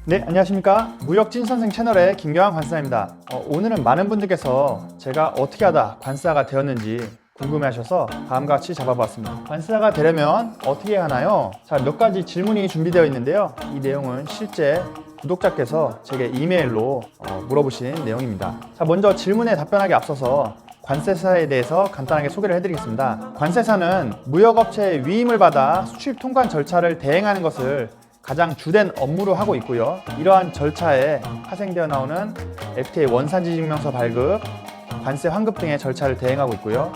네, 안녕하십니까. 무역진선생 채널의 김경환 관사입니다. 오늘은 많은 분들께서 제가 어떻게 하다 관사가 되었는지 궁금해하셔서 다음과 같이 잡아봤습니다. 관사가 되려면 어떻게 하나요? 자, 몇 가지 질문이 준비되어 있는데요. 이 내용은 실제 구독자께서 제게 이메일로 물어보신 내용입니다. 자, 먼저 질문에 답변하기 앞서서 관세사에 대해서 간단하게 소개를 해드리겠습니다. 관세사는 무역업체의 위임을 받아 수출 통관 절차를 대행하는 것을 가장 주된 업무로 하고 있고요. 이러한 절차에 파생되어 나오는 FTA 원산지 증명서 발급, 관세 환급 등의 절차를 대행하고 있고요.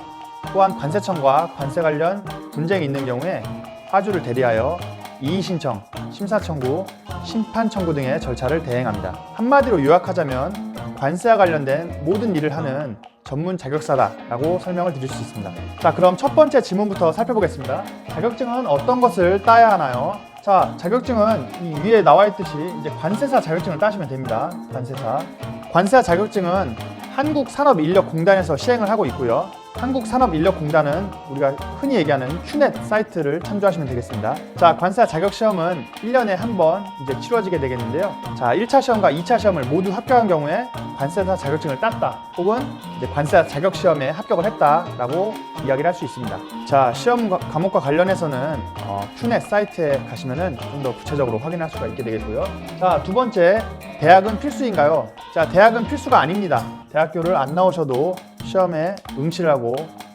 또한 관세청과 관세 관련 분쟁이 있는 경우에 화주를 대리하여 이의 신청, 심사 청구, 심판 청구 등의 절차를 대행합니다. 한마디로 요약하자면 관세와 관련된 모든 일을 하는 전문 자격사다라고 설명을 드릴 수 있습니다. 자, 그럼 첫 번째 질문부터 살펴보겠습니다. 자격증은 어떤 것을 따야 하나요? 자, 자격증은 이 위에 나와 있듯이 이제 관세사 자격증을 따시면 됩니다. 관세사 자격증은 한국산업인력공단에서 시행을 하고 있고요. 한국산업인력공단은 우리가 흔히 얘기하는 큐넷 사이트를 참조하시면 되겠습니다. 자, 관세사 자격시험은 1년에 한 번 이제 치러지게 되겠는데요. 자, 1차 시험과 2차 시험을 모두 합격한 경우에 관세사 자격증을 땄다, 혹은 이제 관세사 자격시험에 합격을 했다라고 이야기를 할 수 있습니다. 자, 시험 과목과 관련해서는 큐넷 사이트에 가시면은 좀 더 구체적으로 확인할 수가 있게 되겠고요. 자, 두 번째, 대학은 필수인가요? 자, 대학은 필수가 아닙니다. 대학교를 안 나오셔도 시험에 응시를 하고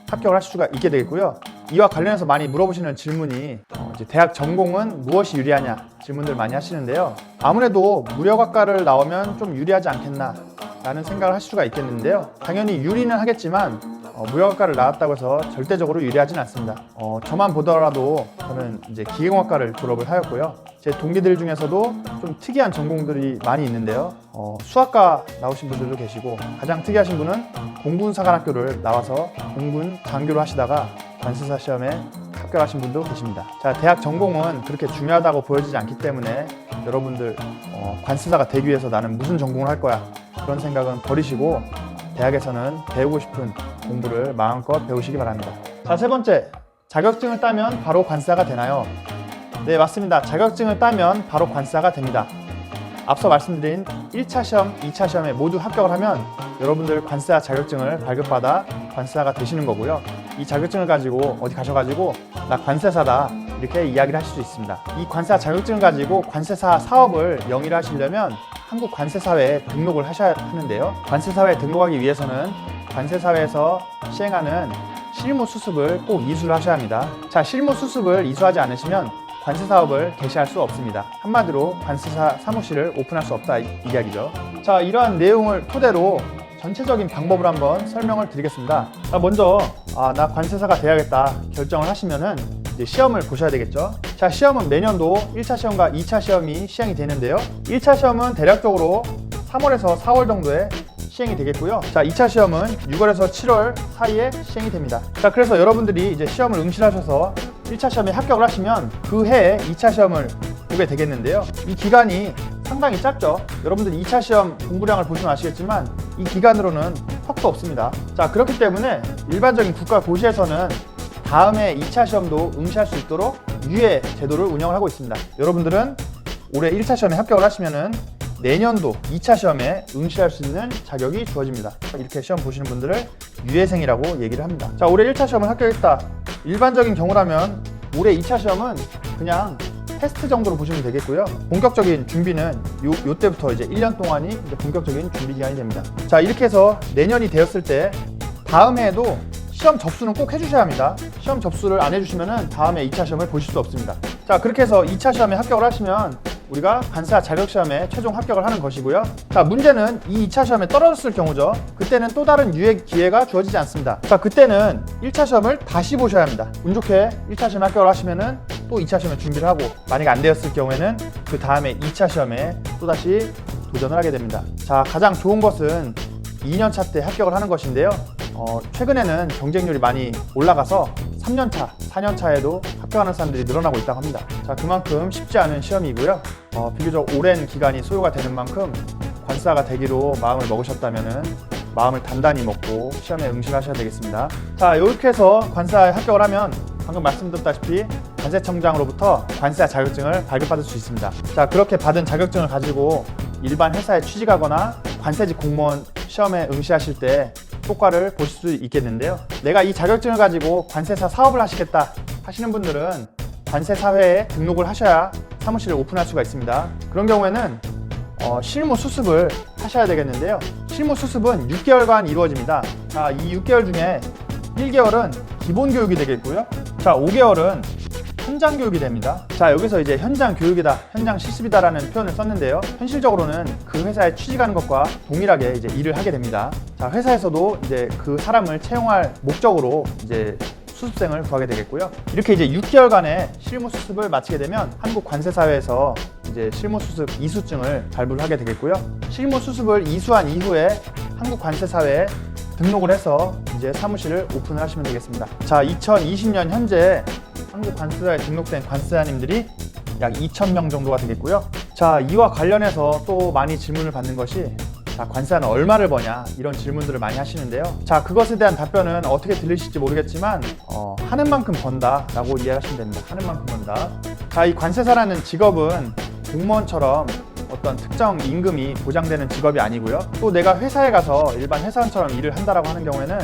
합격을 하실 수가 있게 되겠고요. 이와 관련해서 많이 물어보시는 질문이 이제 대학 전공은 무엇이 유리하냐 질문들 많이 하시는데요. 아무래도 무역학과를 나오면 좀 유리하지 않겠나 라는 생각을 하실 수가 있겠는데요. 당연히 유리는 하겠지만 무역학과를 나왔다고 해서 절대적으로 유리하진 않습니다. 저만 보더라도 저는 이제 기계공학과를 졸업을 하였고요. 제 동기들 중에서도 좀 특이한 전공들이 많이 있는데요. 수학과 나오신 분들도 계시고, 가장 특이하신 분은 공군사관학교를 나와서 공군 장교를 하시다가 관세사 시험에 합격하신 분도 계십니다. 자, 대학 전공은 그렇게 중요하다고 보여지지 않기 때문에 여러분들 관세사가 되기 위해서 나는 무슨 전공을 할 거야, 그런 생각은 버리시고 대학에서는 배우고 싶은 공부를 마음껏 배우시기 바랍니다. 자, 세 번째, 자격증을 따면 바로 관세사가 되나요? 네, 맞습니다. 자격증을 따면 바로 관세사가 됩니다. 앞서 말씀드린 1차 시험, 2차 시험에 모두 합격을 하면 여러분들 관세사 자격증을 발급받아 관세사가 되시는 거고요. 이 자격증을 가지고 어디 가셔가지고 나 관세사다 이렇게 이야기를 하실 수 있습니다. 이 관세사 자격증을 가지고 관세사 사업을 영위를 하시려면 한국관세사회에 등록을 하셔야 하는데요. 관세사회에 등록하기 위해서는 관세사회에서 시행하는 실무 수습을 꼭 이수를 하셔야 합니다. 자, 실무 수습을 이수하지 않으시면 관세 사업을 개시할 수 없습니다. 한마디로 관세사 사무실을 오픈할 수 없다, 이 이야기죠. 자, 이러한 내용을 토대로 전체적인 방법을 한번 설명을 드리겠습니다. 자, 먼저 나 관세사가 돼야겠다 결정을 하시면은 이제 시험을 보셔야 되겠죠. 자, 시험은 매년도 1차 시험과 2차 시험이 시행이 되는데요. 1차 시험은 대략적으로 3월에서 4월 정도에 시행이 되겠고요. 자, 2차 시험은 6월에서 7월 사이에 시행이 됩니다. 자, 그래서 여러분들이 이제 시험을 응시하셔서 1차 시험에 합격을 하시면 그 해에 2차 시험을 보게 되겠는데요. 이 기간이 상당히 짧죠. 여러분들이 2차 시험 공부량을 보시면 아시겠지만 이 기간으로는 턱도 없습니다. 자, 그렇기 때문에 일반적인 국가 고시에서는 다음에 2차 시험도 응시할 수 있도록 유예 제도를 운영을 하고 있습니다. 여러분들은 올해 1차 시험에 합격을 하시면은 내년도 2차 시험에 응시할 수 있는 자격이 주어집니다. 이렇게 시험 보시는 분들을 유예생이라고 얘기를 합니다. 자, 올해 1차 시험을 합격했다. 일반적인 경우라면 올해 2차 시험은 그냥 테스트 정도로 보시면 되겠고요. 본격적인 준비는 요때부터 이제 1년 동안이 이제 본격적인 준비 기간이 됩니다. 자, 이렇게 해서 내년이 되었을 때 다음 해에도 시험 접수는 꼭 해주셔야 합니다. 시험 접수를 안 해주시면 다음에 2차 시험을 보실 수 없습니다. 자, 그렇게 해서 2차 시험에 합격을 하시면 우리가 관세사 자격시험에 최종 합격을 하는 것이고요. 자, 문제는 이 2차 시험에 떨어졌을 경우죠. 그때는 또 다른 유예 기회가 주어지지 않습니다. 자, 그때는 1차 시험을 다시 보셔야 합니다. 운 좋게 1차 시험에 합격을 하시면은 또 2차 시험에 준비를 하고, 만약에 안 되었을 경우에는 그 다음에 2차 시험에 또다시 도전을 하게 됩니다. 자, 가장 좋은 것은 2년차 때 합격을 하는 것인데요. 최근에는 경쟁률이 많이 올라가서 3년차, 4년차에도 합격하는 사람들이 늘어나고 있다고 합니다. 자, 그만큼 쉽지 않은 시험이고요. 비교적 오랜 기간이 소요가 되는 만큼 관세사가 되기로 마음을 먹으셨다면은 마음을 단단히 먹고 시험에 응시를 하셔야 되겠습니다. 자, 이렇게 해서 관세사에 합격을 하면 방금 말씀드렸다시피 관세청장으로부터 관세사 자격증을 발급받을 수 있습니다. 자, 그렇게 받은 자격증을 가지고 일반 회사에 취직하거나 관세직 공무원 시험에 응시하실 때 효과를 보실 수 있겠는데요. 내가 이 자격증을 가지고 관세사 사업을 하시겠다 하시는 분들은 관세사회에 등록을 하셔야 사무실을 오픈할 수가 있습니다. 그런 경우에는 실무 수습을 하셔야 되겠는데요. 실무 수습은 6개월간 이루어집니다. 자, 이 6개월 중에 1개월은 기본 교육이 되겠고요. 자, 5개월은 현장 교육이 됩니다. 자, 여기서 이제 현장 교육이다, 현장 실습이다라는 표현을 썼는데요. 현실적으로는 그 회사에 취직하는 것과 동일하게 이제 일을 하게 됩니다. 자, 회사에서도 이제 그 사람을 채용할 목적으로 이제 수습생을 구하게 되겠고요. 이렇게 이제 6개월간의 실무 수습을 마치게 되면 한국관세사회에서 이제 실무 수습 이수증을 발부를 하게 되겠고요. 실무 수습을 이수한 이후에 한국관세사회에 등록을 해서 이제 사무실을 오픈을 하시면 되겠습니다. 자, 2020년 현재 한국관세사에 등록된 관세사님들이 약 2,000명 정도가 되겠고요. 자, 이와 관련해서 또 많이 질문을 받는 것이 자, 관세사는 얼마를 버냐 이런 질문들을 많이 하시는데요. 자, 그것에 대한 답변은 어떻게 들리실지 모르겠지만 하는 만큼 번다 라고 이해하시면 됩니다. 하는 만큼 번다. 자, 이 관세사라는 직업은 공무원처럼 어떤 특정 임금이 보장되는 직업이 아니고요. 또 내가 회사에 가서 일반 회사원처럼 일을 한다라고 하는 경우에는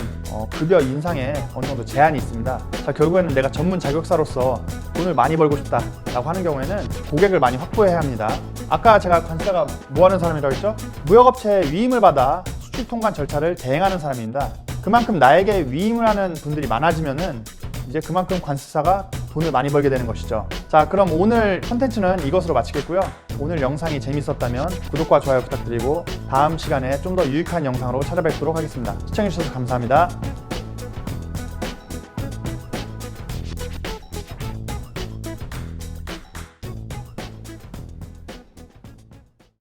급여 인상에 어느 정도 제한이 있습니다. 자, 결국에는 내가 전문 자격사로서 돈을 많이 벌고 싶다라고 하는 경우에는 고객을 많이 확보해야 합니다. 아까 제가 관세사가 뭐 하는 사람이라고 했죠? 무역업체에 위임을 받아 수출 통관 절차를 대행하는 사람입니다. 그만큼 나에게 위임을 하는 분들이 많아지면은 이제 그만큼 관세사가 돈을 많이 벌게 되는 것이죠. 자, 그럼 오늘 콘텐츠는 이것으로 마치겠고요. 오늘 영상이 재밌었다면 구독과 좋아요 부탁드리고 다음 시간에 좀 더 유익한 영상으로 찾아뵙도록 하겠습니다. 시청해주셔서 감사합니다.